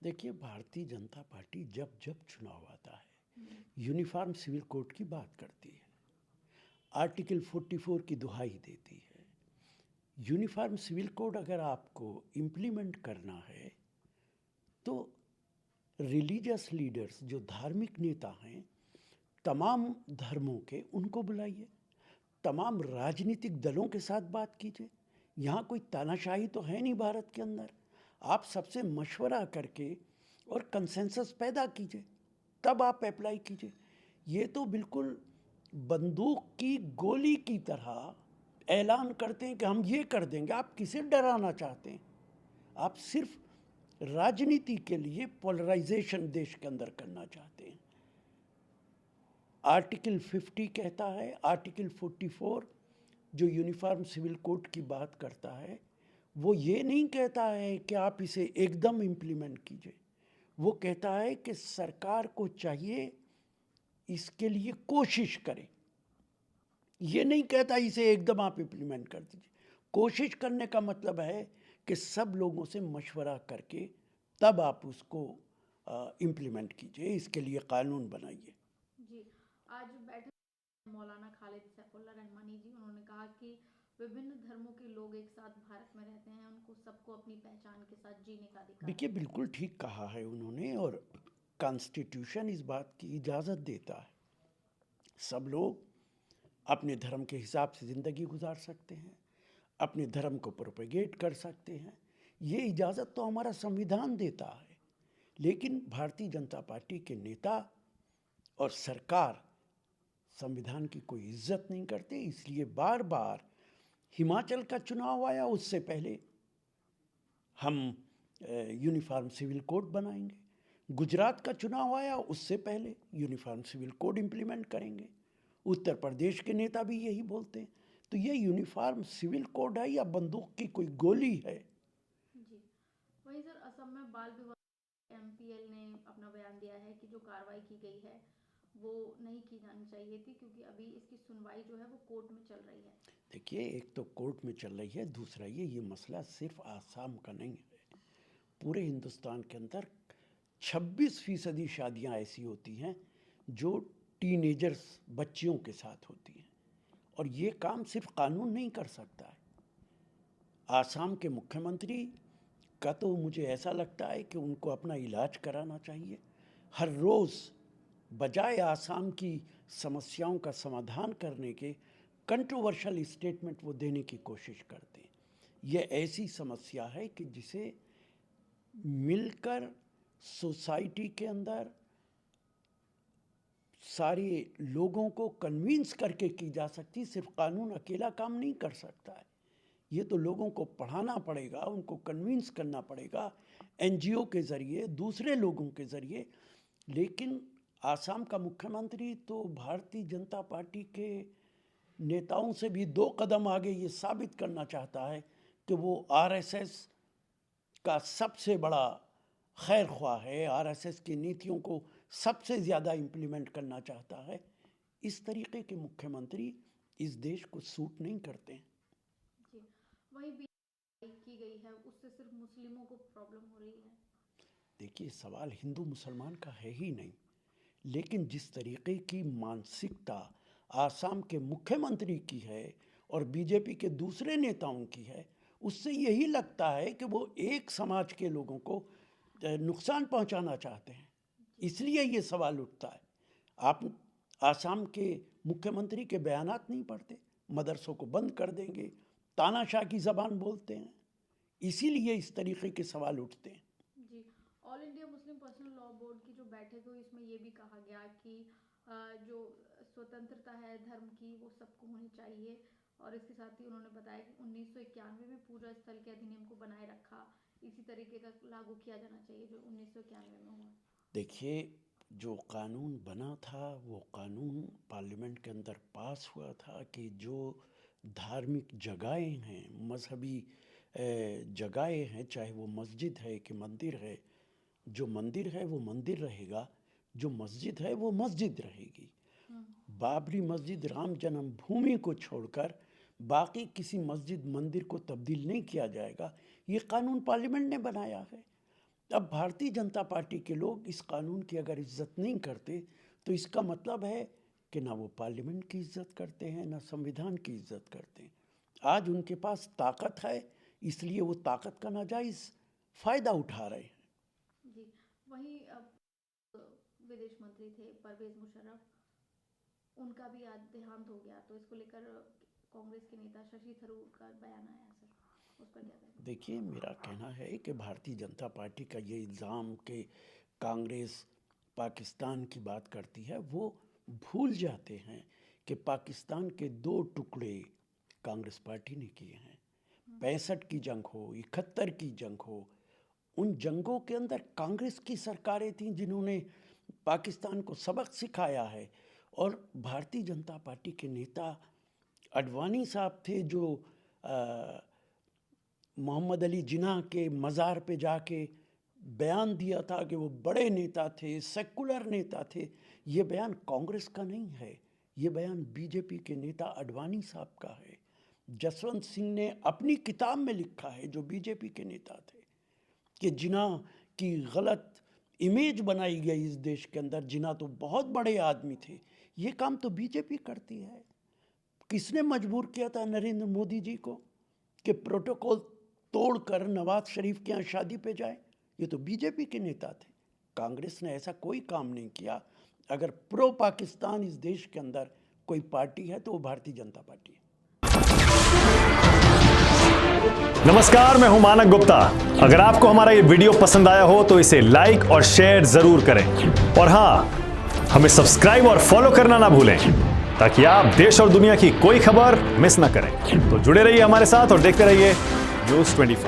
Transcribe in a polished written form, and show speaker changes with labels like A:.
A: देखिए, भारतीय जनता पार्टी जब जब चुनाव आता है यूनिफॉर्म सिविल कोड की बात करती है, आर्टिकल 44 की दुहाई देती है। यूनिफॉर्म सिविल कोड अगर आपको इम्प्लीमेंट करना है तो रिलीजियस लीडर्स, जो धार्मिक नेता हैं तमाम धर्मों के, उनको बुलाइए, तमाम राजनीतिक दलों के साथ बात कीजिए। यहाँ कोई तानाशाही तो है नहीं भारत के अंदर। आप सबसे मशवरा करके और कंसेंसस पैदा कीजिए, तब आप अप्लाई कीजिए। ये तो बिल्कुल बंदूक की गोली की तरह ऐलान करते हैं कि हम ये कर देंगे। आप किसे डराना चाहते हैं? आप सिर्फ राजनीति के लिए पोलराइजेशन देश के अंदर करना चाहते हैं। आर्टिकल 50 कहता है, आर्टिकल 44 जो यूनिफॉर्म सिविल कोड की बात करता है, वो ये नहीं कहता है कि आप इसे एकदम इम्प्लीमेंट कीजिए। वो कहता है कि सरकार को चाहिए इसके लिए कोशिश करें। ये नहीं कहता इसे एकदम आप इम्प्लीमेंट कर दीजिए। कोशिश करने का मतलब है कि सब लोगों से मशवरा करके तब आप उसको इम्प्लीमेंट कीजिए, इसके लिए कानून बनाइए।
B: जी, आज बैठक मौलाना खालिद सैफुल्लाह रहमानी जी, उन्होंने कहा कि विभिन्न धर्मों के लोग एक साथ भारत में रहते हैं, उनको सबको अपनी पहचान के साथ जीने का अधिकार
A: देखिए,
B: है।
A: बिल्कुल ठीक कहा है उन्होंने, और कॉन्स्टिट्यूशन इस बात की इजाज़त देता है। सब लोग अपने धर्म के हिसाब से ज़िंदगी गुजार सकते हैं, अपने धर्म को प्रोपेगेट कर सकते हैं। ये इजाज़त तो हमारा संविधान देता है। लेकिन भारतीय जनता पार्टी के नेता और सरकार संविधान की कोई इज्जत नहीं करते, इसलिए बार बार हिमाचल का चुनाव आया, उससे पहले हम यूनिफॉर्म सिविल कोड बनाएंगे। गुजरात का चुनाव आया, उससे पहले यूनिफॉर्म सिविल कोड इम्प्लीमेंट करेंगे। उत्तर प्रदेश के नेता भी यही बोलते हैं। तो ये यूनिफॉर्म सिविल कोड है या बंदूक की कोई गोली है?
B: जी, वहीं सर असम में बाल विवाह एमपीएल ने अपना बयान दिया है कि जो कार्रवाई की गई है वो नहीं की जानी चाहिए थी, क्योंकि अभी इसकी सुनवाई जो है वो कोर्ट में चल रही है।
A: देखिए, एक तो कोर्ट में चल रही है, दूसरा ये मसला सिर्फ आसाम का नहीं है। पूरे हिंदुस्तान के अंदर 26% शादियां ऐसी होती हैं जो टीनेजर्स, बच्चियों के साथ होती हैं, और ये काम सिर्फ कानून नहीं कर सकता है। आसाम के मुख्यमंत्री का तो मुझे ऐसा लगता है कि उनको अपना इलाज कराना चाहिए। हर रोज़ बजाय आसाम की समस्याओं का समाधान करने के कंट्रोवर्शियल स्टेटमेंट वो देने की कोशिश करते हैं। ये ऐसी समस्या है कि जिसे मिलकर सोसाइटी के अंदर सारे लोगों को कन्विंस करके की जा सकती। सिर्फ कानून अकेला काम नहीं कर सकता है। ये तो लोगों को पढ़ाना पड़ेगा, उनको कन्विंस करना पड़ेगा एनजीओ के ज़रिए, दूसरे लोगों के ज़रिए। लेकिन आसाम का मुख्यमंत्री तो भारतीय जनता पार्टी के नेताओं से भी 2 कदम आगे ये साबित करना चाहता है कि वो आरएसएस का सबसे बड़ा खैर ख्वाह है, आरएसएस की नीतियों को सबसे ज़्यादा इम्प्लीमेंट करना चाहता है। इस तरीके के मुख्यमंत्री इस देश को सूट नहीं करते हैं।
B: जी, वहीं भी की गई है उससे सिर्फ मुस्लिमों को प्रॉब्लम हो रही है।
A: देखिए, सवाल हिंदू मुसलमान का है ही नहीं, लेकिन जिस तरीके की मानसिकता आसाम के मुख्यमंत्री की है और बीजेपी के दूसरे नेताओं की है, उससे यही लगता है कि वो एक समाज के लोगों को नुकसान पहुंचाना चाहते हैं। इसलिए ये सवाल उठता है। आप आसाम के मुख्यमंत्री के बयानात नहीं पढ़ते, मदरसों को बंद कर देंगे, तानाशाह की ज़बान बोलते हैं, इसीलिए इस तरीके के सवाल उठते हैं।
B: जी, All India Muslim Personal Law Board की जो बैठक हुई, इसमें ये भी कहा गया कि जो स्वतंत्रता है धर्म की वो सबको होनी चाहिए। और इसके साथ ही उन्होंने बताया कि 1991 में पूजा स्थल के अधिनियम को बनाए रखा, इसी तरीके का लागू किया जाना चाहिए जो 1991 में हुआ।
A: देखिए, जो कानून बना था वो कानून पार्लियामेंट के अंदर पास हुआ था कि जो धार्मिक जगहें हैं, मजहबी जगहें हैं, चाहे वो मस्जिद है कि मंदिर है, जो मंदिर है वो मंदिर रहेगा, जो मस्जिद है वो मस्जिद रहेगी। बाबरी मस्जिद, राम जन्मभूमि को छोड़कर बाकी किसी मस्जिद मंदिर को तब्दील नहीं किया जाएगा। ये कानून पार्लियामेंट ने बनाया है। अब भारतीय जनता पार्टी के लोग इस कानून की अगर इज्जत नहीं करते तो इसका मतलब है कि ना वो पार्लियामेंट की इज्जत करते हैं, ना संविधान की इज्जत करते हैं। आज उनके पास ताकत है, इसलिए वो ताकत का नाजायज़ फ़ायदा उठा रहे हैं।
B: जी, वहीं अब विदेश मंत्री थे परवेज मुशर्रफ, उनका भी आज देहांत हो गया, तो इसको लेकर कांग्रेस के नेता शशि थरूर का बयान आया सर, उस पर क्या कहेंगे?
A: देखिए, मेरा कहना है कि भारतीय जनता पार्टी का ये इल्ज़ाम कि कांग्रेस पाकिस्तान की बात करती है, वो भूल जाते हैं कि पाकिस्तान के 2 टुकड़े कांग्रेस पार्टी ने किए हैं। 65 की जंग हो, 71 की जंग हो, उन जंगों के अंदर कांग्रेस की सरकारें थीं जिन्होंने पाकिस्तान को सबक सिखाया है। और भारतीय जनता पार्टी के नेता अडवाणी साहब थे जो मोहम्मद अली जिन्ना के मज़ार पे जाके बयान दिया था कि वो बड़े नेता थे, सेकुलर नेता थे। ये बयान कांग्रेस का नहीं है, ये बयान बीजेपी के नेता अडवाणी साहब का है। जसवंत सिंह ने अपनी किताब में लिखा है, जो बीजेपी के नेता थे, कि जिन्ना की गलत इमेज बनाई गई इस देश के अंदर। जिन्ना तो बहुत बड़े आदमी थे। ये काम तो बीजेपी करती है। किसने मजबूर किया था नरेंद्र मोदी जी को कि प्रोटोकॉल तोड़कर नवाज शरीफ के यहाँ शादी पे जाए? ये तो बीजेपी के नेता थे। कांग्रेस ने ऐसा कोई काम नहीं किया। अगर प्रो पाकिस्तान इस देश के अंदर कोई पार्टी है तो वो भारतीय जनता पार्टी है।
C: नमस्कार, मैं हूं मानक गुप्ता। अगर आपको हमारा ये वीडियो पसंद आया हो तो इसे लाइक और शेयर जरूर करें, और हां, हमें सब्सक्राइब और फॉलो करना ना भूलें ताकि आप देश और दुनिया की कोई खबर मिस ना करें। तो जुड़े रहिए हमारे साथ और देखते रहिए न्यूज़ 24।